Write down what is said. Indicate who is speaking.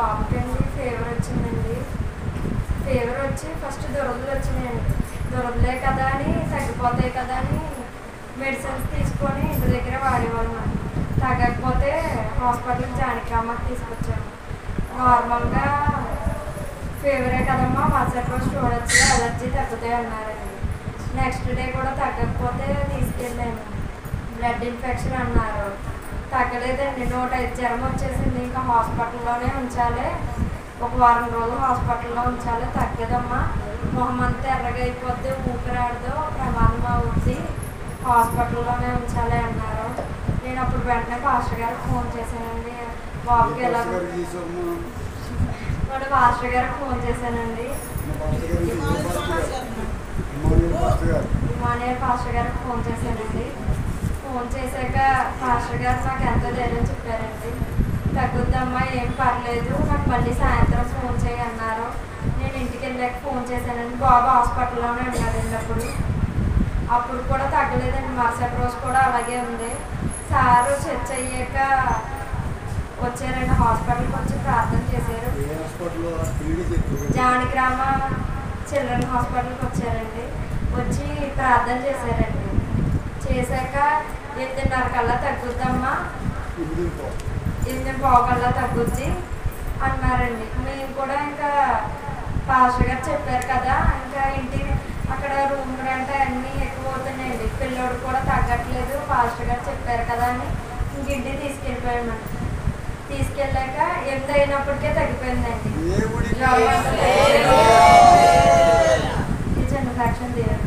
Speaker 1: బాబుకండి fever వచ్చిందండి. Fever వచ్చి first దురదలు వచ్చినాయండి. దురదలే కదా అని తగ్గిపోతాయి కదా అని మెడిసిన్స్ తీసుకొని ఇంటి దగ్గర వాడేవాళ్ళం. తగ్గకపోతే హాస్పిటల్కి జానకిరామకి తీసుకొచ్చాము. నార్మల్గా ఫీవరే కదమ్మా మరుసటి రోజు చూడొచ్చు, అలర్జీ తగ్గుతాయి అన్నారండి. నెక్స్ట్ డే కూడా తగ్గకపోతే తీసుకెళ్ళాము. బ్లడ్ ఇన్ఫెక్షన్ అన్నారు. తగ్గలేదండి. 105 జ్వరం వచ్చేసింది. ఇంకా హాస్పిటల్లోనే ఉంచాలి, ఒక వారం రోజులు హాస్పిటల్లో ఉంచాలి, తగ్గదమ్మా, మొహం అంతా ఎర్రగా అయిపోద్ది, ఊపిరాడదు, ప్రమాదం అవుద్ది, హాస్పిటల్లోనే ఉంచాలి అన్నారు. నేను అప్పుడు వెంటనే పాస్టర్ గారికి ఫోన్ చేశానండి. బాబుకి ఎలా వాడు పాస్టర్ గారికి ఫోన్ చేశానండి. ఇమానియల్ పాస్టర్ గారికి ఫోన్ చేశానండి. ఫోన్ చేశాక పాస్టర్ గారు నాకు ఎంత ధైర్యం చెప్పారండి. తగ్గుద్దమ్మా, ఏం పర్లేదు, నాకు మళ్ళీ సాయంత్రం ఫోన్ చేయి అన్నారు. నేను ఇంటికి వెళ్ళాక ఫోన్ చేశానండి. బాబు హాస్పిటల్లోనే ఉన్నాడండి. అప్పుడు కూడా తగ్గలేదండి. మరుసటి రోజు కూడా అలాగే ఉంది. సారు చర్చ్ అయ్యాక వచ్చారండి, హాస్పిటల్కి వచ్చి ప్రార్థన చేశారు. జానకిరామ చిల్డ్రన్ హాస్పిటల్కి వచ్చారండి. వచ్చి ప్రార్థన చేశారండి. చేశాక 8:30 కల్లా తగ్గుద్దమ్మా, 8:15 కల్లా తగ్గుద్ది అన్నారండి. మేము కూడా ఇంకా పాస్టర్ గారు చెప్పారు కదా, ఇంకా ఇంటి అక్కడ రూమ్ రెంట్ అన్నీ ఎక్కువ అవుతున్నాయండి. పిల్లోడు కూడా తగ్గట్లేదు, పాస్టర్ గారు చెప్పారు కదా అని ఇంక ఇంటికి తీసుకెళ్ళిపోయామండి. తీసుకెళ్ళాక 8 అయినప్పటికే తగ్గిపోయిందండి. చిన్న సాక్ష్యం తీయాలి.